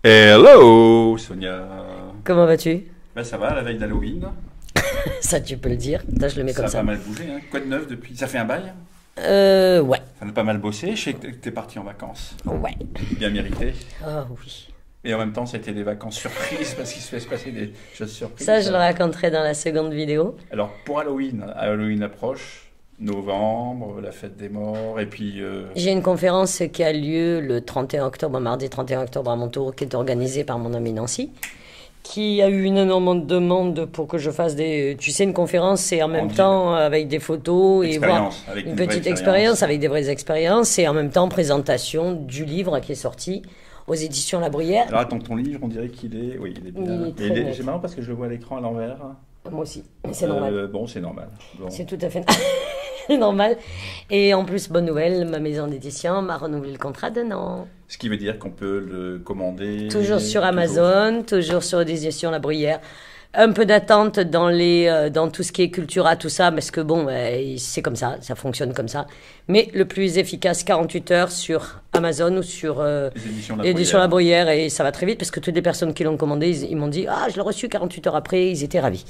Hello, Sonia. Comment vas-tu? Ben ça va, la veille d'Halloween. Ça, tu peux le dire. Là, je le mets Ça comme a ça. pas mal bougé, hein. Quoi de neuf depuis? Ça fait un bail? Ouais. Ça a pas mal bossé. Je sais que t'es parti en vacances. Ouais. Bien mérité. Ah oui. Et en même temps, ça a été des vacances surprises parce qu'il se fait se passer des choses surprises. Ça, je le raconterai dans la seconde vidéo. Alors, pour Halloween, Halloween approche, novembre, la fête des morts, et puis... J'ai une conférence qui a lieu le 31 octobre, mardi 31 octobre à Montauban, qui est organisée par mon amie Nancy, qui a eu une énorme demande pour que je fasse des... Tu sais, une conférence, et en même temps avec des photos et voir avec une petite expérience avec des vraies expériences, et en même temps présentation du livre qui est sorti aux éditions La Bruyère. Alors attends, ton livre, on dirait qu'il est... Oui, il est bien. C'est marrant parce que je le vois à l'écran à l'envers. Moi aussi, c'est normal. Bon, c'est normal. Bon. C'est tout à fait normal. Et en plus, bonne nouvelle, ma maison d'édition m'a renouvelé le contrat d'un an. Ce qui veut dire qu'on peut le commander... Toujours sur Amazon, toujours sur des éditions La Bruyère. Un peu d'attente dans tout ce qui est Cultura, tout ça, parce que bon, c'est comme ça fonctionne comme ça. Mais le plus efficace, 48 heures sur Amazon ou sur l'édition La Bruyère, et ça va très vite, parce que toutes les personnes qui l'ont commandé, ils m'ont dit « Ah, je l'ai reçu 48 heures après », ils étaient ravis.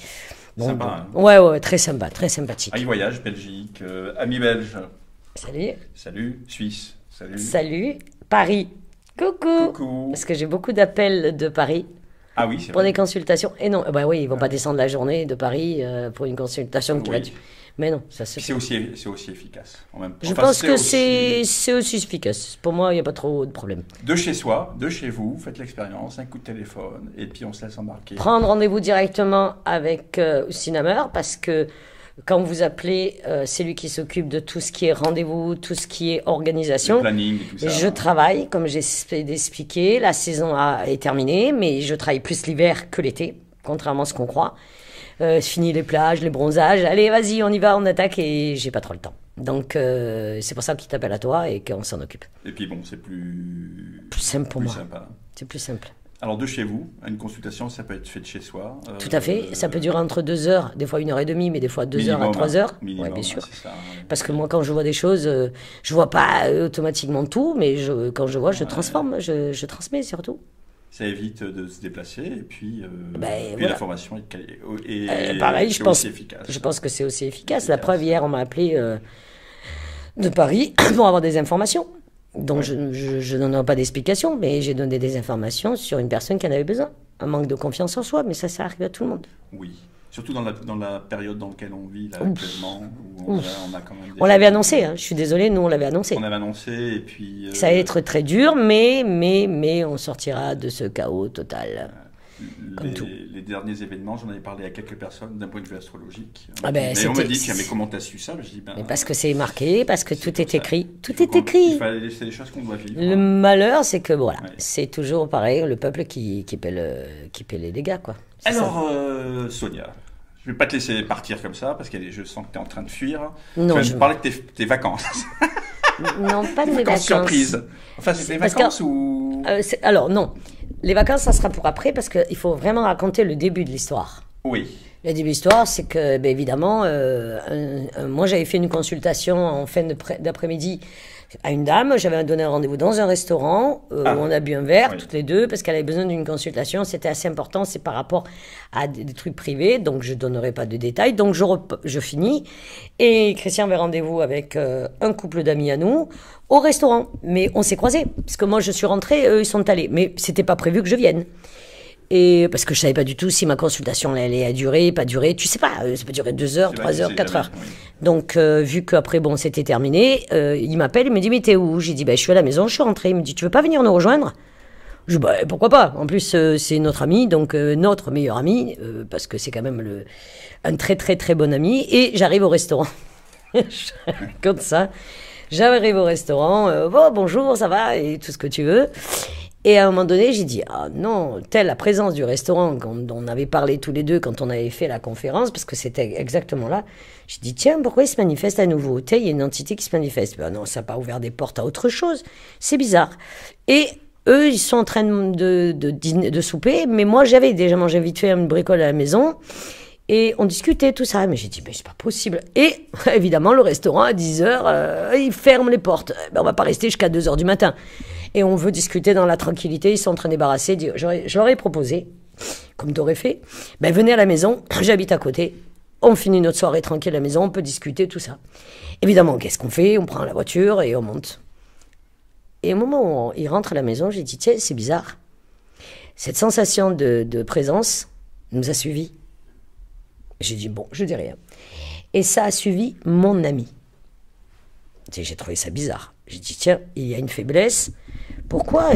Bon, sympa, hein. Ouais, très sympa, très sympathique. Ah, voyage, Belgique, amis belges. Salut. Salut, Suisse. Salut. Salut, Paris. Coucou. Coucou. Parce que j'ai beaucoup d'appels de Paris. Ah oui, c'est pour vrai. Des consultations. Et non, bah oui, ils vont pas descendre la journée de Paris pour une consultation que tu vas... Mais non, ça se fait. C'est aussi efficace. En même temps. Je pense que c'est aussi efficace. Pour moi, il n'y a pas trop de problème. De chez soi, de chez vous, faites l'expérience, un coup de téléphone, et puis on se laisse embarquer. Prendre rendez-vous directement avec Cinnameur, parce que quand vous appelez, c'est lui qui s'occupe de tout ce qui est rendez-vous, tout ce qui est organisation. Le planning et tout ça. Je travaille, comme j'ai expliqué, la saison est terminée, mais je travaille plus l'hiver que l'été, contrairement à ce qu'on croit. Fini les plages, les bronzages, allez vas-y on y va, on attaque, et j'ai pas trop le temps. Donc c'est pour ça qu'il t'appelle à toi et qu'on s'en occupe. Et puis bon, c'est plus simple pour moi. Sympa. C'est plus simple. Alors de chez vous, une consultation, ça peut être fait de chez soi. Tout à fait, ça peut durer entre 2 heures, des fois 1h30, mais des fois 2 heures à 3 heures. Minimum, ouais, bien sûr. Ça, parce que moi, quand je vois des choses, je vois pas automatiquement tout, mais quand je vois, je transforme, je transmets surtout. Ça évite de se déplacer, et puis, voilà. l'information est pareil, aussi efficace. Je pense que c'est aussi efficace. La preuve, hier, on m'a appelé de Paris pour avoir des informations. Donc je ne donnerai pas d'explication, mais j'ai donné des informations sur une personne qui en avait besoin. Un manque de confiance en soi, mais ça arrive à tout le monde. Oui, surtout dans la période dans laquelle on vit là, actuellement, où on a quand même... On l'avait annoncé, hein. Je suis désolée, nous on l'avait annoncé. On avait annoncé, et puis... Ça va être très dur, mais on sortira de ce chaos total. Les derniers événements, j'en avais parlé à quelques personnes d'un point de vue astrologique. Ah ben, on m'a dit, mais comment t'as su ça? Je dis, mais parce que c'est marqué, parce que tout est écrit. Tout est écrit. C'est des choses qu'on doit vivre. Le malheur, c'est que voilà, c'est toujours pareil, le peuple qui paie les dégâts, quoi. Alors, Sonia, je ne vais pas te laisser partir comme ça, parce que je sens que tu es en train de fuir. Non, tu vas me parler de tes vacances. Non, pas de mes vacances. Surprise. Enfin, c'est des vacances ou... alors, non. Les vacances, ça sera pour après, parce qu'il faut vraiment raconter le début de l'histoire. Oui. Le début de l'histoire, c'est que, ben, évidemment, moi, j'avais fait une consultation en fin d'après-midi à une dame. J'avais donné un rendez-vous dans un restaurant où on a bu un verre, toutes les deux, parce qu'elle avait besoin d'une consultation. C'était assez important, c'est par rapport à des trucs privés, donc je ne donnerai pas de détails. Donc, je finis. Et Christian avait rendez-vous avec un couple d'amis à nous au restaurant. Mais on s'est croisés, parce que moi, je suis rentrée, eux, ils sont allés. Mais c'était pas prévu que je vienne. Et parce que je savais pas du tout si ma consultation allait durer, pas durer. Tu sais pas, ça peut durer 2 heures, 3 heures, 4 heures. Oui. Donc, vu qu'après, bon, c'était terminé, il m'appelle, il me dit, mais t'es où? J'ai dit, je suis à la maison, je suis rentrée. Il me dit, tu veux pas venir nous rejoindre? Je dis, pourquoi pas? En plus, c'est notre ami, donc notre meilleur ami, parce que c'est quand même un très, très, très bon ami. Et j'arrive au restaurant. Comme ça. J'arrive au restaurant, bonjour, ça va, et tout ce que tu veux. Et à un moment donné, j'ai dit, ah non, telle la présence du restaurant dont on avait parlé tous les deux quand on avait fait la conférence, parce que c'était exactement là. J'ai dit, tiens, pourquoi il se manifeste à nouveau? Il y a une entité qui se manifeste. Ben non, ça n'a pas ouvert des portes à autre chose. C'est bizarre. Et eux, ils sont en train de souper, mais moi, j'avais déjà mangé vite fait une bricole à la maison. Et on discutait, tout ça. Mais j'ai dit, c'est pas possible. Et évidemment, le restaurant, à 10h, il ferme les portes. On va pas rester jusqu'à 2h du matin. Et on veut discuter dans la tranquillité. Ils sont en train de débarrasser. Je leur ai proposé, comme t'aurais fait, ben venez à la maison, j'habite à côté. On finit notre soirée tranquille à la maison, on peut discuter, tout ça. Évidemment, qu'est-ce qu'on fait? On prend la voiture et on monte. Et au moment où il rentre à la maison, j'ai dit, tiens, c'est bizarre. Cette sensation de présence nous a suivis. J'ai dit, bon, je dis rien. Et ça a suivi mon ami. J'ai trouvé ça bizarre. J'ai dit, tiens, il y a une faiblesse. Pourquoi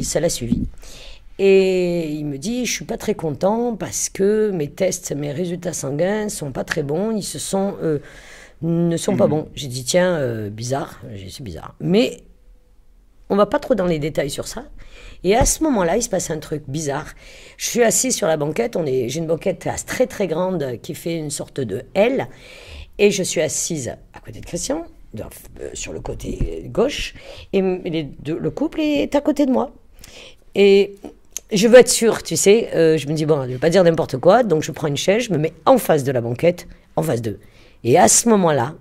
ça l'a suivi? Et il me dit, je suis pas très content parce que mes tests, mes résultats sanguins sont pas très bons. Ne sont pas bons. J'ai dit, tiens, bizarre. C'est bizarre. Mais on va pas trop dans les détails sur ça. Et à ce moment-là, il se passe un truc bizarre. Je suis assis sur la banquette. J'ai une banquette très très grande qui fait une sorte de L. Et je suis assise à côté de Christian, sur le côté gauche. Et le couple est à côté de moi. Et je veux être sûre, tu sais. Je me dis, bon, je ne vais pas dire n'importe quoi. Donc je prends une chaise, je me mets en face de la banquette, en face d'eux. Et à ce moment-là,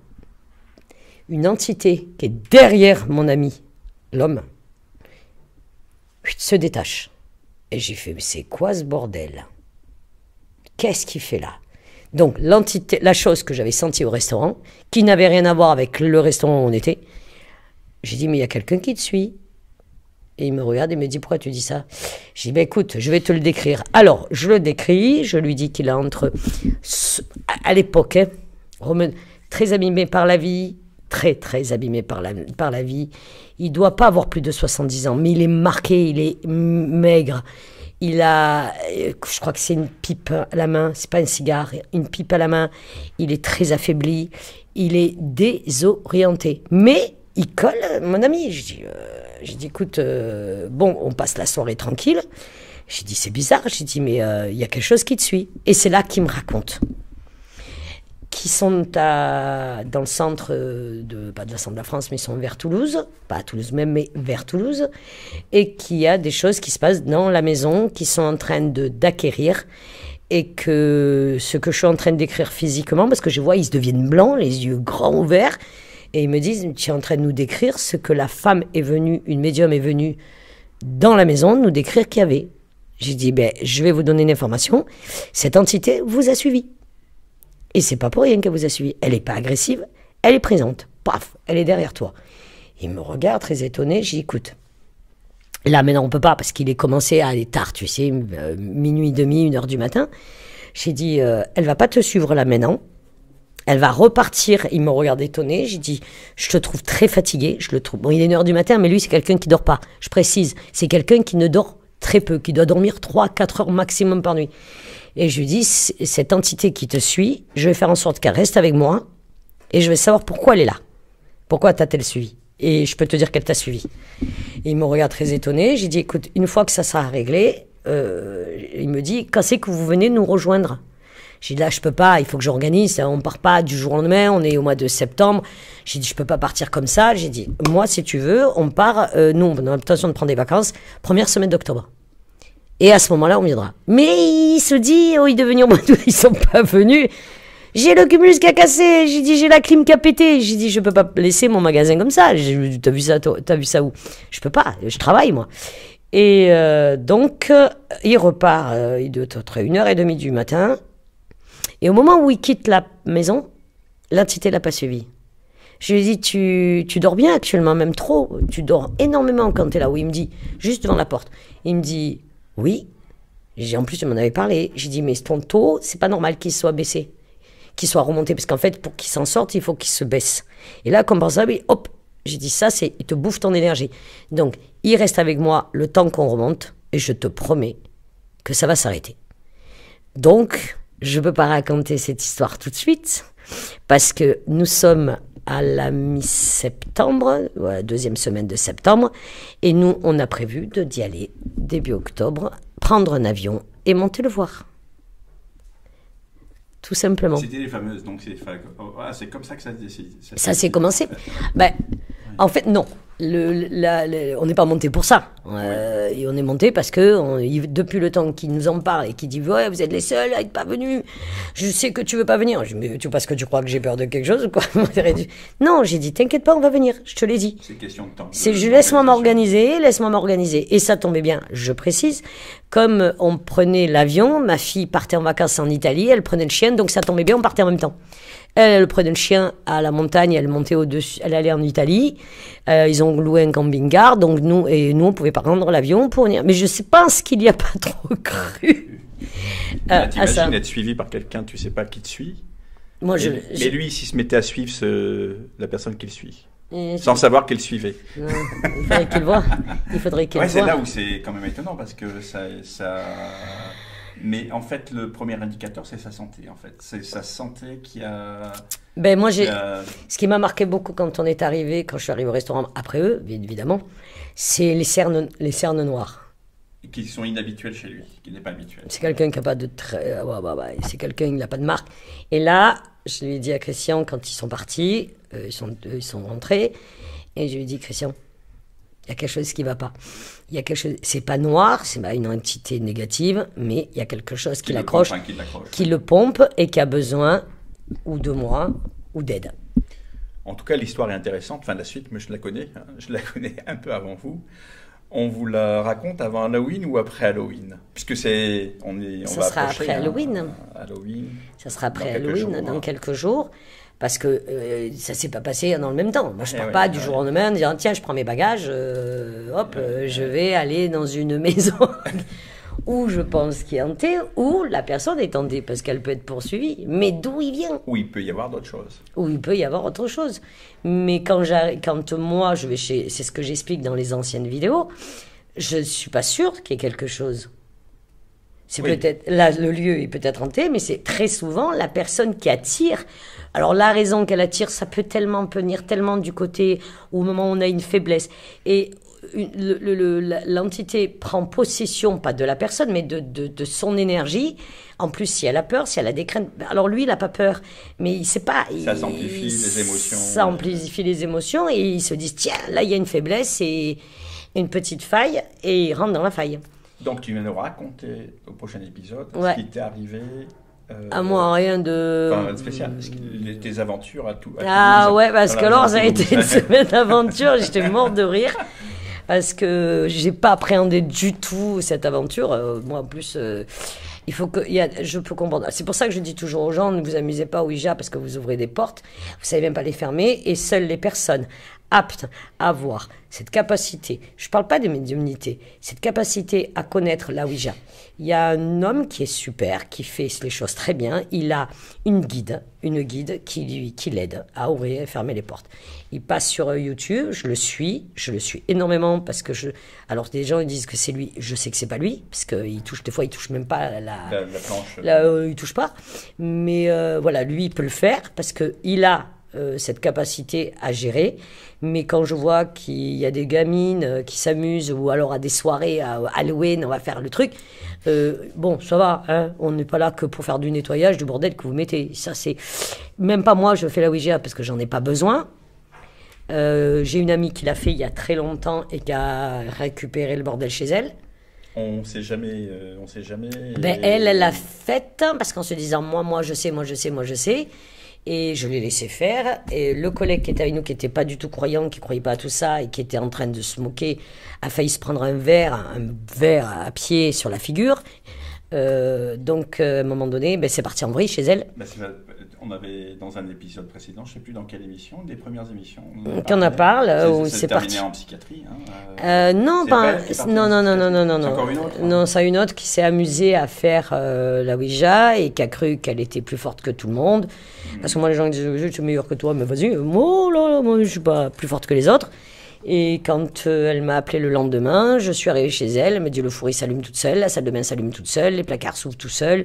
une entité qui est derrière mon ami, l'homme, se détache. Et j'ai fait, mais c'est quoi ce bordel? Qu'est-ce qu'il fait là? Donc, l'entité, la chose que j'avais sentie au restaurant, qui n'avait rien à voir avec le restaurant où on était, j'ai dit, mais il y a quelqu'un qui te suit. Et il me regarde et me dit, pourquoi tu dis ça? J'ai dit, ben écoute, je vais te le décrire. Alors, je le décris, je lui dis qu'il a à l'époque, très abîmé par la vie, très, très abîmé par la vie. Il ne doit pas avoir plus de 70 ans, mais il est marqué, il est maigre. Il a, je crois que c'est une pipe à la main, c'est pas un cigare, une pipe à la main. Il est très affaibli, il est désorienté. Mais il colle, mon ami. J'ai dit, écoute, bon, on passe la soirée tranquille. J'ai dit, c'est bizarre. J'ai dit, mais il y a quelque chose qui te suit. Et c'est là qu'il me raconte. Qui sont dans le centre pas de la centre de la France, mais ils sont vers Toulouse, pas à Toulouse même, mais vers Toulouse, et qu'il y a des choses qui se passent dans la maison, qui sont en train d'acquérir, et que ce que je suis en train de décrire physiquement, parce que je vois, ils se deviennent blancs, les yeux grands ouverts, et ils me disent, tu es en train de nous décrire ce que la femme est venue, une médium est venue dans la maison, nous décrire qu'il y avait. J'ai dit, ben, je vais vous donner une information, cette entité vous a suivi. Et c'est pas pour rien qu'elle vous a suivi. Elle n'est pas agressive, elle est présente. Paf, elle est derrière toi. Il me regarde très étonné. J'ai dit, écoute, là maintenant on peut pas parce qu'il est commencé à aller tard, tu sais, minuit et demi, 1h du matin. J'ai dit, elle va pas te suivre là maintenant. Elle va repartir. Il me regarde étonné. J'ai dit, je te trouve très fatigué. Je le trouve. Bon, il est 1h du matin, mais lui c'est quelqu'un qui dort pas. Je précise, c'est quelqu'un qui ne dort très peu, qui doit dormir 3-4 heures maximum par nuit. Et je lui dis, cette entité qui te suit, je vais faire en sorte qu'elle reste avec moi et je vais savoir pourquoi elle est là. Pourquoi t'a-t-elle suivi? Et je peux te dire qu'elle t'a suivi. Et il me regarde très étonné. J'ai dit, écoute, une fois que ça sera réglé, il me dit, quand c'est que vous venez nous rejoindre? J'ai dit, là, je peux pas, il faut que j'organise. On part pas du jour au lendemain, on est au mois de septembre. J'ai dit, je peux pas partir comme ça. J'ai dit, moi, si tu veux, on part, nous, on a l'intention de prendre des vacances, première semaine d'octobre. Et à ce moment-là, on viendra. Mais il se dit, oh, ils deviennent au mois d'août, ils sont pas venus. J'ai le cumulus qui a cassé. J'ai dit, j'ai la clim qui a pété. J'ai dit, je peux pas laisser mon magasin comme ça. T'as vu ça, t'as vu ça où? Je peux pas. Je travaille, moi. Et donc, il repart. Il doit être 1h30 du matin. Et au moment où il quitte la maison, l'entité l'a pas suivi. Je lui ai dit, tu dors bien actuellement, même trop. Tu dors énormément quand tu es là où il me dit, juste devant la porte. Il me dit, oui. En plus, tu m'en avais parlé. J'ai dit, mais ton taux, c'est pas normal qu'il soit baissé, qu'il soit remonté. Parce qu'en fait, pour qu'il s'en sorte, il faut qu'il se baisse. Et là, comme par ça, hop, j'ai dit, ça, il te bouffe ton énergie. Donc, il reste avec moi le temps qu'on remonte. Et je te promets que ça va s'arrêter. Donc, je peux pas raconter cette histoire tout de suite. Parce que nous sommes à la mi-septembre, la deuxième semaine de septembre, et nous, on a prévu d'y aller début octobre, prendre un avion et monter le voir. Tout simplement. C'était les fameuses, donc c'est comme ça que ça s'est commencé. Ben, En fait, non. On n'est pas monté pour ça. Et on est monté parce que depuis le temps qu'il nous en parle et qu'il dit ouais, vous êtes les seuls à être pas venus. Je sais que tu veux pas venir. Je dis mais parce que tu crois que j'ai peur de quelque chose ou quoi? Non, j'ai dit t'inquiète pas, on va venir. Je te l'ai dit. C'est question de temps. Laisse-moi m'organiser. Et ça tombait bien. Je précise, comme on prenait l'avion, ma fille partait en vacances en Italie, elle prenait le chien, donc ça tombait bien, on partait en même temps. Elle prenait le chien à la montagne, elle montait au-dessus, elle allait en Italie. Ils ont loué un camping-car, donc nous, on pouvait pas prendre l'avion pour venir. Mais je pense qu'il n'y a pas trop cru. T'imagines être suivi par quelqu'un, tu sais pas qui te suit. Mais lui, s'il se mettait à suivre la personne qu'il suit, sans savoir qu'il suivait. Non, il faudrait qu'il voit. Il faudrait qu'il voit. C'est là où c'est quand même étonnant parce que ça. Mais en fait, le premier indicateur, c'est sa santé. En fait, c'est sa santé qui a. Ce qui m'a marqué beaucoup quand on est arrivé, quand je suis arrivé au restaurant après eux, bien évidemment, c'est les cernes noires. Qui sont inhabituelles chez lui, qui n'est pas habituel. C'est quelqu'un qui n'a pas de c'est quelqu'un qui n'a pas de marque. Et là, je lui ai dit à Christian quand ils sont partis, ils sont rentrés, et je lui ai dit Christian, il y a quelque chose qui ne va pas. Il y a quelque chose, c'est pas noir, c'est pas une entité négative, mais il y a quelque chose qui l'accroche, qui le pompe et qui a besoin ou de moi ou d'aide. En tout cas, l'histoire est intéressante. Enfin, la suite, mais je la connais. Je la connais un peu avant vous. On vous la raconte avant Halloween ou après Halloween? Puisque ça sera après Halloween. Ça sera après Halloween, dans quelques jours. Parce que ça ne s'est pas passé dans le même temps. Moi, je ne pars pas du jour au lendemain en disant tiens, je prends mes bagages, je vais aller dans une maison où je pense qu'il est hanté, où la personne est hantée, parce qu'elle peut être poursuivie. Mais d'où il vient? Où il peut y avoir d'autres choses. Où il peut y avoir autre chose. Mais quand moi, je vais c'est ce que j'explique dans les anciennes vidéos, je ne suis pas sûre qu'il y ait quelque chose. C'est peut-être là, le lieu est peut-être hanté, mais c'est très souvent la personne qui attire. Alors la raison qu'elle attire, ça peut venir tellement du côté au moment où on a une faiblesse. Et l'entité prend possession, pas de la personne, mais de son énergie. En plus, si elle a peur, si elle a des craintes. Alors lui, il n'a pas peur, mais il ne sait pas. Ça amplifie les émotions. Ça amplifie les émotions et ils se disent tiens, là, il y a une faiblesse et une petite faille, et ils rentrent dans la faille. Donc tu vas nous raconter au prochain épisode ce qui t'est arrivé. À moi, rien de. Enfin, spécial. Tes aventures à tout. Parce que alors, ça a été une semaine d'aventure, j'étais morte de rire. Parce que j'ai pas appréhendé du tout cette aventure. Moi, en plus, je peux comprendre. C'est pour ça que je dis toujours aux gens, ne vous amusez pas au Ouija parce que vous ouvrez des portes, vous savez même pas les fermer, et seules les personnes aptes à avoir cette capacité, je parle pas de médiumnité, cette capacité à connaître la Ouija. Il y a un homme qui est super, qui fait les choses très bien. Il a une guide qui l'aide à ouvrir et fermer les portes. Il passe sur YouTube, je le suis énormément parce que alors des gens ils disent que c'est lui, je sais que c'est pas lui parce que des fois il touche même pas la planche. Il touche pas, mais voilà, lui il peut le faire parce que il a cette capacité à gérer. Mais quand je vois qu'il y a des gamines qui s'amusent, ou alors à des soirées à Halloween, on va faire le truc, bon, ça va, hein, on n'est pas là que pour faire du nettoyage, du bordel que vous mettez. Ça, c'est... Même pas moi, je fais la Ouija parce que j'en ai pas besoin. J'ai une amie qui l'a fait il y a très longtemps et qui a récupéré le bordel chez elle. On sait jamais. Elle l'a faite parce qu'en se disant moi je sais. Et je l'ai laissé faire. Et le collègue qui était avec nous, qui n'était pas du tout croyant, qui ne croyait pas à tout ça et qui était en train de se moquer, a failli se prendre un verre à pied sur la figure. Donc, à un moment donné, c'est parti en vrille chez elle. On avait, dans un épisode précédent, je ne sais plus dans quelle émission, des premières émissions. Qu'on en parle, où c'est parti. Terminé en psychiatrie. Non, C'est encore une autre. Non, c'est une autre qui s'est amusée à faire la Ouija et qui a cru qu'elle était plus forte que tout le monde. Parce que moi, les gens disent je suis meilleure que toi, mais vas-y, moi, je ne suis pas plus forte que les autres. Et quand elle m'a appelé le lendemain, je suis arrivée chez elle, elle m'a dit le four il s'allume toute seule, la salle de bain s'allume toute seule, les placards s'ouvrent tout seuls.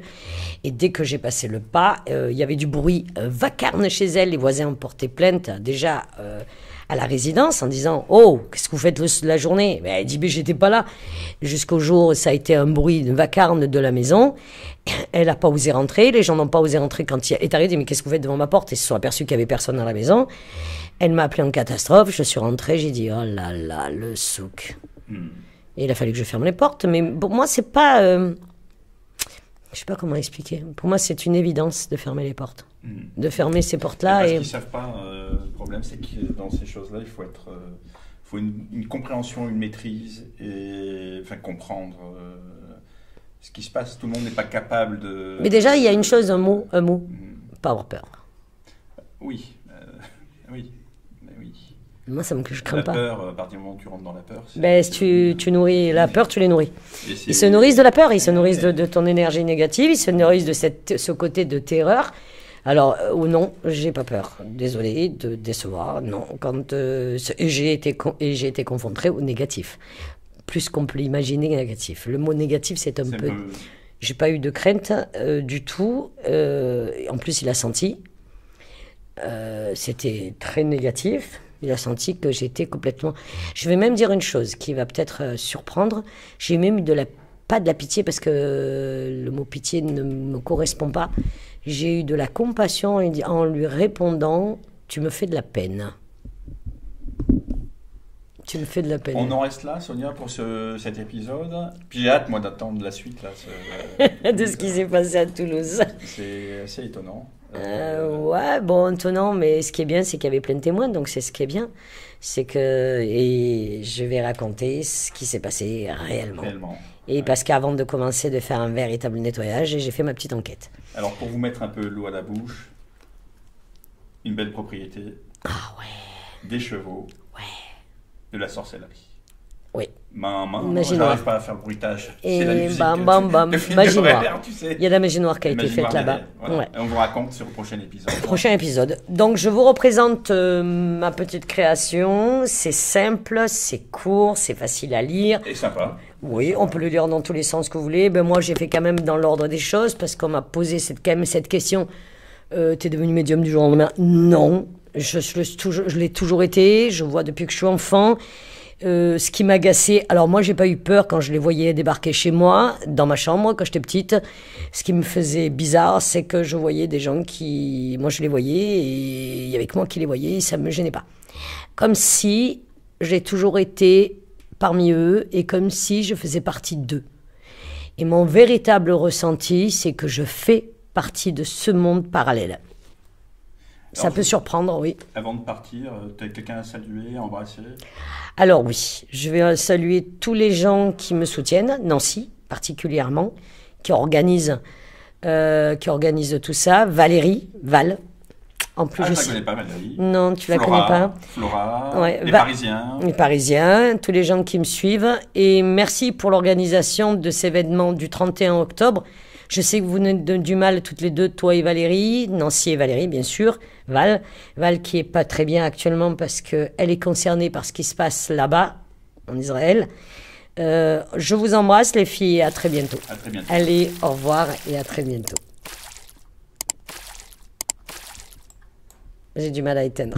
Et dès que j'ai passé le pas, il y avait du bruit vacarme chez elle, les voisins ont porté plainte déjà à la résidence en disant « Oh, qu'est-ce que vous faites la journée ?» Elle dit « Mais j'étais pas là. » Jusqu'au jour où ça a été un bruit, une vacarme de la maison. Elle n'a pas osé rentrer. Les gens n'ont pas osé rentrer quand il est arrivé. Elle dit « Mais qu'est-ce que vous faites devant ma porte ?» Ils se sont aperçus qu'il n'y avait personne dans la maison. Elle m'a appelé en catastrophe. Je suis rentrée. J'ai dit « Oh là là, le souk. » Et il a fallu que je ferme les portes. Mais pour moi, c'est pas... je sais pas comment expliquer. Pour moi, c'est une évidence de fermer les portes. De fermer ces portes-là. Parce qu'ils ne savent pas, le problème, c'est que dans ces choses-là, il faut faut une compréhension, une maîtrise, et enfin comprendre ce qui se passe. Tout le monde n'est pas capable de... Mais déjà, il y a une chose, un mot, pas avoir peur. Oui, oui. Moi, ça me je crains pas. La peur, à partir du moment où tu rentres dans la peur... Si tu nourris la peur, tu les nourris. Ils se nourrissent de la peur, ils se nourrissent de ton énergie négative, ils se nourrissent de ce côté de terreur. Alors, non, j'ai pas peur. Désolé de décevoir, non. Et j'ai été confrontée au négatif. Plus qu'on peut l'imaginer négatif. Le mot négatif, c'est un peu... J'ai pas eu de crainte du tout. En plus, il a senti. C'était très négatif. Il a senti que j'étais complètement... Je vais même dire une chose qui va peut-être surprendre. J'ai même eu pas de la pitié, parce que le mot pitié ne me correspond pas. J'ai eu de la compassion en lui répondant « Tu me fais de la peine. » Tu me fais de la peine. On en reste là, Sonia, pour cet épisode. Puis j'ai hâte, moi, d'attendre la suite. Là, de ce qui s'est passé à Toulouse. C'est assez étonnant. Ouais, bon, étonnant, mais ce qui est bien, c'est qu'il y avait plein de témoins, donc c'est ce qui est bien. C'est que... Et je vais raconter ce qui s'est passé réellement. Et parce qu'avant de commencer de faire un véritable nettoyage, j'ai fait ma petite enquête. Alors, pour vous mettre un peu l'eau à la bouche, une belle propriété. Ah ouais. Des chevaux. Ouais. De la sorcellerie. Oui. Je n'arrive pas à faire le bruitage. Et c'est la musique bam, magie noire. Tu sais. Il y a de la magie noire qui a été faite là-bas. Voilà. Ouais. Et on vous raconte sur le prochain épisode. Prochain épisode. Donc, je vous représente ma petite création. C'est simple, c'est court, c'est facile à lire. Et sympa. Oui, on peut le lire dans tous les sens que vous voulez. Ben, moi, j'ai fait quand même dans l'ordre des choses, parce qu'on m'a posé cette question. T'es devenu médium du jour au lendemain? Non. Je l'ai toujours été. Je vois depuis que je suis enfant. Ce qui m'agaçait, alors moi j'ai pas eu peur quand je les voyais débarquer chez moi, dans ma chambre quand j'étais petite. Ce qui me faisait bizarre, c'est que je voyais des gens moi je les voyais et il y avait que moi qui les voyais et ça me gênait pas. Comme si j'ai toujours été parmi eux et comme si je faisais partie d'eux. Et mon véritable ressenti, c'est que je fais partie de ce monde parallèle. Ça peut surprendre, oui. Avant de partir, tu as quelqu'un à saluer, à embrasser? Alors oui, je vais saluer tous les gens qui me soutiennent, Nancy particulièrement, qui organise tout ça. Valérie, Val. En plus, je ne la connais pas, Valérie. Non, tu ne la connais pas. Flora, ouais, les Parisiens. Les Parisiens, tous les gens qui me suivent. Et merci pour l'organisation de cet événement du 31 octobre. Je sais que vous venez du mal toutes les deux, toi et Valérie, Nancy et Valérie, bien sûr. Val qui est pas très bien actuellement parce qu'elle est concernée par ce qui se passe là-bas, en Israël. Je vous embrasse, les filles, et à très bientôt. À très bientôt. Allez, au revoir et à très bientôt. J'ai du mal à éteindre.